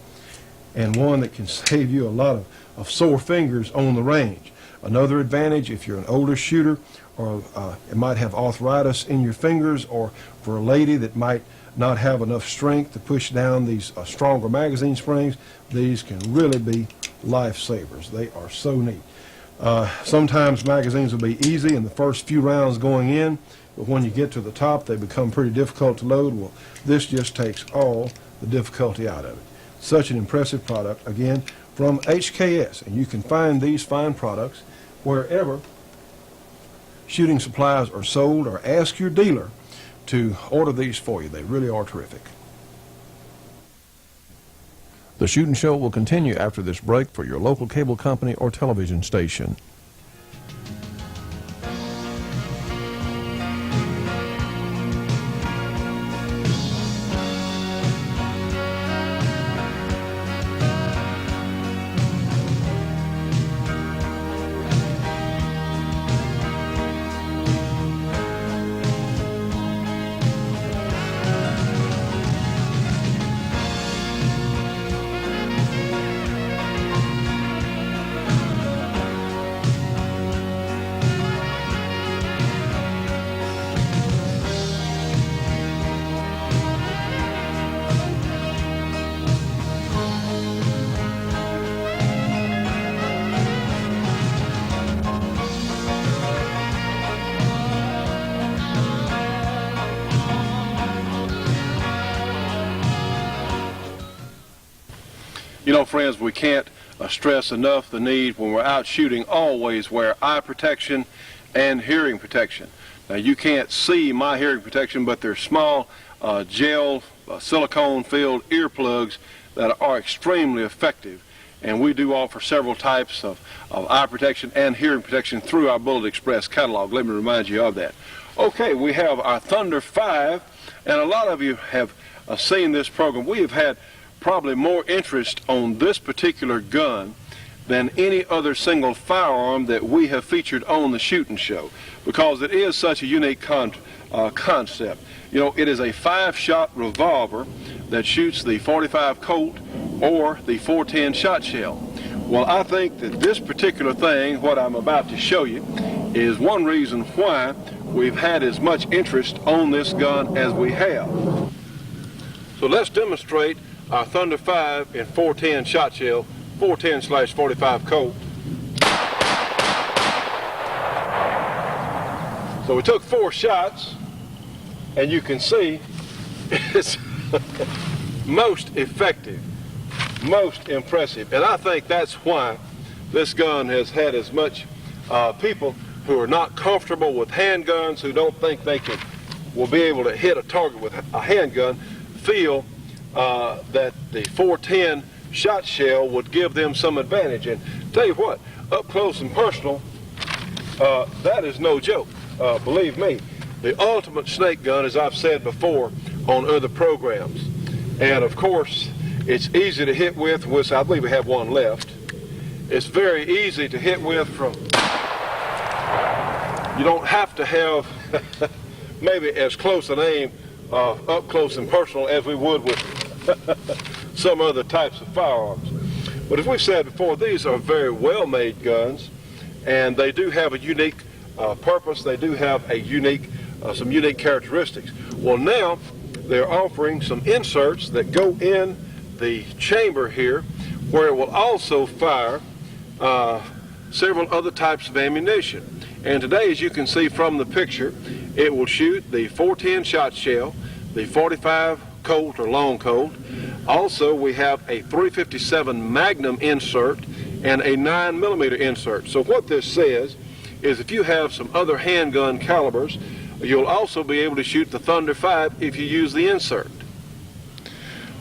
and one that can save you a lot of sore fingers on the range. Another advantage, if you're an older shooter or it might have arthritis in your fingers, or for a lady that might not have enough strength to push down these stronger magazine springs, these can really be lifesavers. They are so neat. Sometimes magazines will be easy in the first few rounds going in, but when you get to the top they become pretty difficult to load. Well, this just takes all the difficulty out of it. Such an impressive product, again, from HKS, and you can find these fine products wherever shooting supplies are sold, or ask your dealer to order these for you. They really are terrific. The Shootin' Show will continue after this break for your local cable company or television station. You know, friends, we can't stress enough the need when we're out shooting, always wear eye protection and hearing protection. Now, you can't see my hearing protection, but they're small gel silicone-filled earplugs that are extremely effective. And we do offer several types of eye protection and hearing protection through our Bullet Express catalog. Let me remind you of that. Okay, we have our Thunder 5, and a lot of you have seen this program. We have had probably more interest on this particular gun than any other single firearm that we have featured on the Shootin' Show, because it is such a unique concept. You know, it is a 5-shot revolver that shoots the .45 Colt or the .410 shot shell. Well, I think that this particular thing, what I'm about to show you, is one reason why we've had as much interest on this gun as we have. So let's demonstrate our Thunder 5 in .410 shot shell, .410/45 Colt. So we took 4 shots, and you can see it's most effective, most impressive. And I think that's why this gun has had as much people who are not comfortable with handguns, who don't think they will be able to hit a target with a handgun, feel that the .410 shot shell would give them some advantage. And tell you what, up close and personal, that is no joke. Believe me, the ultimate snake gun, as I've said before on other programs. And of course, it's easy to hit with, which I believe we have one left. It's very easy to hit with from, you don't have to have maybe as close an aim up close and personal as we would with some other types of firearms. But as we've said before, these are very well-made guns, and they do have a unique purpose. They do have a some unique characteristics. Well, now they're offering some inserts that go in the chamber here, where it will also fire several other types of ammunition. And today, as you can see from the picture, it will shoot the .410 shot shell, the .45 Colt or long Colt. Also, we have a .357 Magnum insert and a 9mm insert. So what this says is if you have some other handgun calibers, you'll also be able to shoot the Thunder 5 if you use the insert.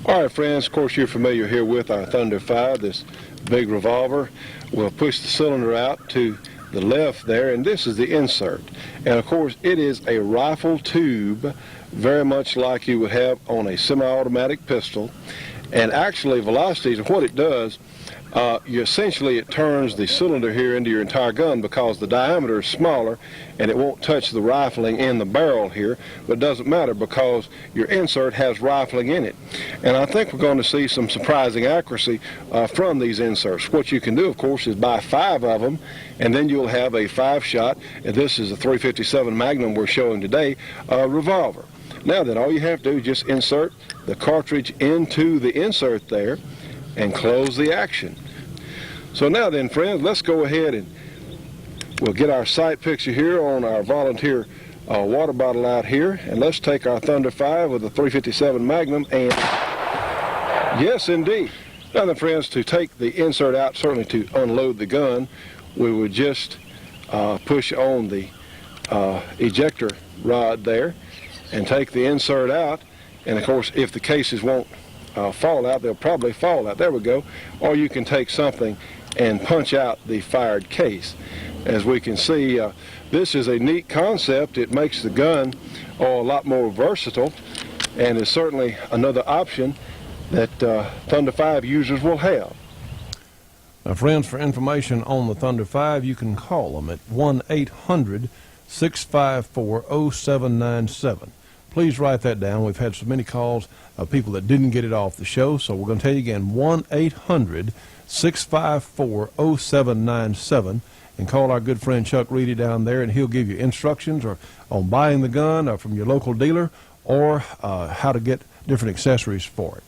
All right, friends, of course you're familiar here with our Thunder 5, this big revolver. We'll push the cylinder out to the left there, and this is the insert. And of course it is a rifle tube, very much like you would have on a semi-automatic pistol. And actually velocities, and what it does, essentially it turns the cylinder here into your entire gun because the diameter is smaller and it won't touch the rifling in the barrel here, but it doesn't matter because your insert has rifling in it. And I think we're going to see some surprising accuracy from these inserts. What you can do, of course, is buy 5 of them, and then you'll have a 5-shot, and this is a .357 Magnum we're showing today, revolver. Now then, all you have to do is just insert the cartridge into the insert there and close the action. So now then, friends, let's go ahead and we'll get our sight picture here on our volunteer water bottle out here, and let's take our Thunder 5 with the .357 Magnum, and yes, indeed. Now then, friends, to take the insert out, certainly to unload the gun, we would just push on the ejector rod there and take the insert out, and of course, if the cases won't fall out, they'll probably fall out. There we go. Or you can take something and punch out the fired case. As we can see, this is a neat concept. It makes the gun a lot more versatile, and is certainly another option that Thunder 5 users will have. Now, friends, for information on the Thunder 5, you can call them at 1-800-654-0797. Please write that down. We've had so many calls of people that didn't get it off the show, so we're going to tell you again, 1-800-654-0797, and call our good friend Chuck Reedy down there, and he'll give you instructions or on buying the gun or from your local dealer, or how to get different accessories for it.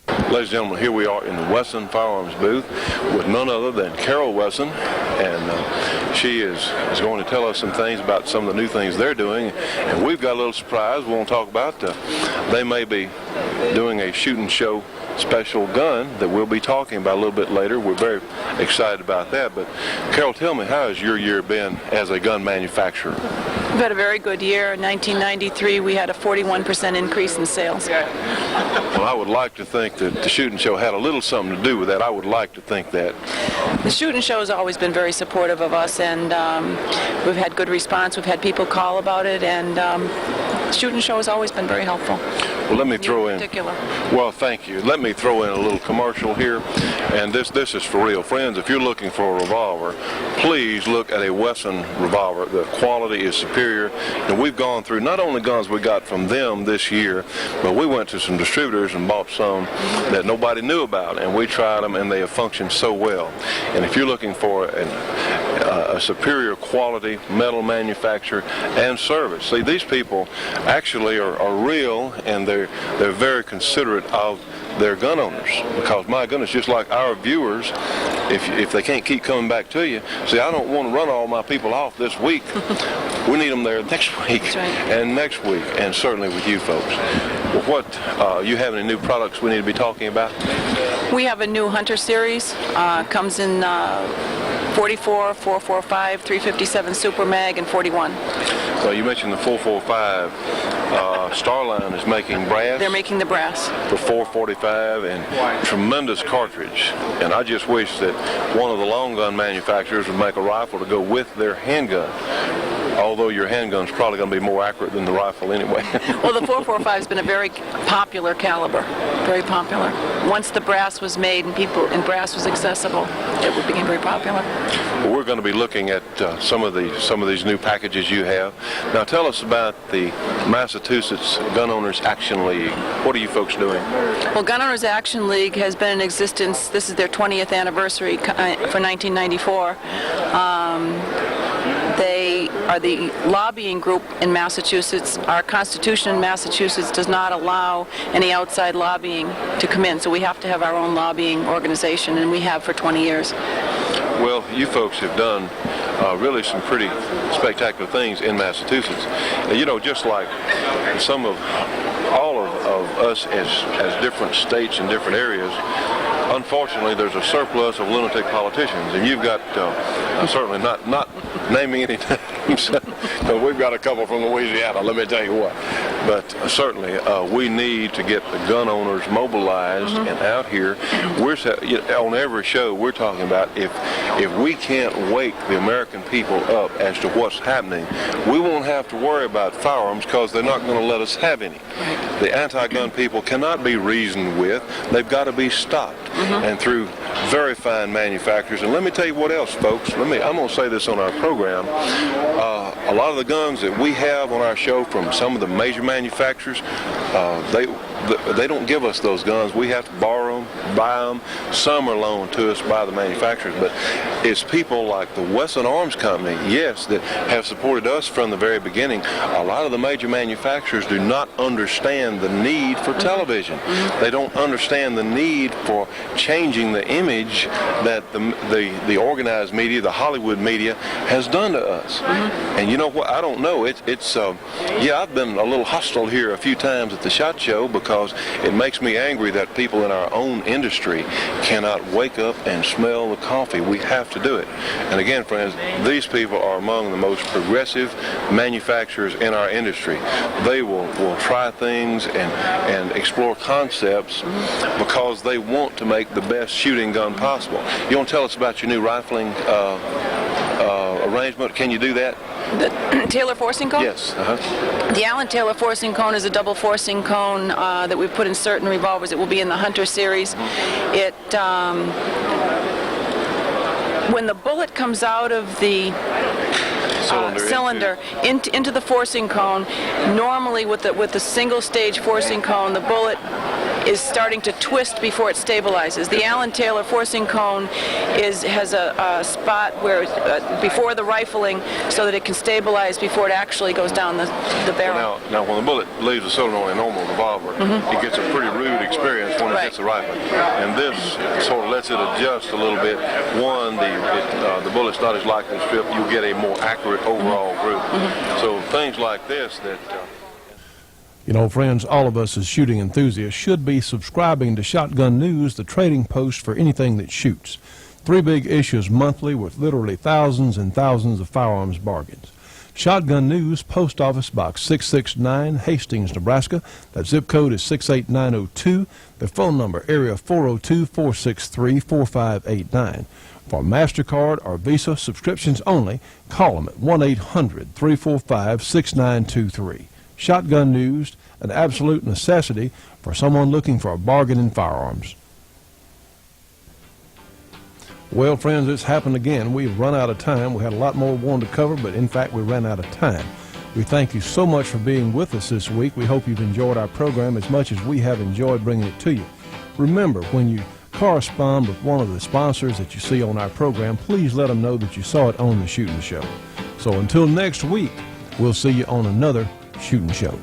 Ladies and gentlemen, here we are in the Wesson Firearms booth with none other than Carol Wesson, and she is going to tell us some things about some of the new things they're doing, and we've got a little surprise we want to talk about. They may be doing a shooting show special gun that we'll be talking about a little bit later. We're very excited about that. But Carol, tell me, how has your year been as a gun manufacturer? We've had a very good year. In 1993, we had a 41% increase in sales. Well, I would like to think that the shooting show had a little something to do with that. I would like to think that. The shooting show has always been very supportive of us, and we've had good response. We've had people call about it, and the shooting show has always been very helpful. Well, let me throw in. Particular. Well, thank you. Let me throw in a little commercial here, and this is for real, friends. If you're looking for a revolver, please look at a Wesson revolver. The quality is superior, and we've gone through not only guns we got from them this year, but we went to some distributors and bought some that nobody knew about, and we tried them, and they have functioned so well. And if you're looking for a superior quality metal manufacturer and service, see, these people actually are real, and they're very considerate of their gun owners, because my goodness, just like our viewers, if they can't keep coming back to you, see, I don't want to run all my people off this week. We need them there next week. That's right. And next week, and certainly with you folks. Well, what you have any new products we need to be talking about? We have a new Hunter series. Comes in 44, 445, 357 Super Mag, and 41. Well, you mentioned the 445. Starline is making brass. They're making the brass. For 445, and tremendous cartridge. And I just wish that one of the long gun manufacturers would make a rifle to go with their handgun. Although your handgun's probably going to be more accurate than the rifle anyway. Well, the 445 has been a very popular caliber, very popular. Once the brass was made and brass was accessible, it became very popular. Well, we're going to be looking at some of these new packages you have. Now, tell us about the Massachusetts Gun Owners Action League. What are you folks doing? Well, Gun Owners Action League has been in existence. This is their 20th anniversary for 1994. They are the lobbying group in Massachusetts. Our Constitution in Massachusetts does not allow any outside lobbying to come in, so we have to have our own lobbying organization, and we have for 20 years. Well, you folks have done really some pretty spectacular things in Massachusetts. You know, just like all of us as different states and different areas, unfortunately, there's a surplus of lunatic politicians, and you've got certainly not naming any names. We've got a couple from Louisiana, let me tell you what. But certainly we need to get the gun owners mobilized and out here. On every show we're talking about if we can't wake the American people up as to what's happening, we won't have to worry about firearms because they're not going to let us have any. The anti-gun people cannot be reasoned with. They've got to be stopped, and through very fine manufacturers. And let me tell you what else, folks. I'm going to say this on our program. A lot of the guns that we have on our show from some of the major manufacturers, they don't give us those guns. We have to borrow them, buy them. Some are loaned to us by the manufacturers. But it's people like the Wesson Arms Company, yes, that have supported us from the very beginning. A lot of the major manufacturers do not understand the need for television. They don't understand the need for changing the image that the organized media, the Hollywood media, has done to us. And you know what? I don't know. Yeah, I've been a little hostile here a few times at the SHOT Show because it makes me angry that people in our own industry cannot wake up and smell the coffee. We have to do it. And again, friends, these people are among the most progressive manufacturers in our industry. They will try things and explore concepts because they want to make the best shooting gun possible. You want to tell us about your new rifling arrangement? Can you do that? The Taylor forcing cone? Yes. The Allen Taylor forcing cone is a double forcing cone that we put in certain revolvers. It will be in the Hunter series. It when the bullet comes out of the cylinder into the forcing cone, normally with the single stage forcing cone, the bullet is starting to twist before it stabilizes. The Allen Taylor forcing cone has a spot where before the rifling so that it can stabilize before it actually goes down the barrel. Now when the bullet leaves the cylinder on a normal revolver, it gets a pretty rude experience when it hits the rifle. And this sort of lets it adjust a little bit. One, the bullet's not as likely to strip. You get a more accurate overall group. So things like this that... You know, friends, all of us as shooting enthusiasts should be subscribing to Shotgun News, the trading post for anything that shoots. 3 big issues monthly with literally thousands and thousands of firearms bargains. Shotgun News, Post Office Box 669, Hastings, Nebraska. That zip code is 68902. The phone number, area 402-463-4589. For MasterCard or Visa subscriptions only, call them at 1-800-345-6923. Shotgun News, an absolute necessity for someone looking for a bargain in firearms. Well, friends, it's happened again. We've run out of time. We had a lot more we wanted to cover, but in fact, we ran out of time. We thank you so much for being with us this week. We hope you've enjoyed our program as much as we have enjoyed bringing it to you. Remember, when you correspond with one of the sponsors that you see on our program, please let them know that you saw it on the Shootin' Show. So until next week, we'll see you on another Shootin' Show.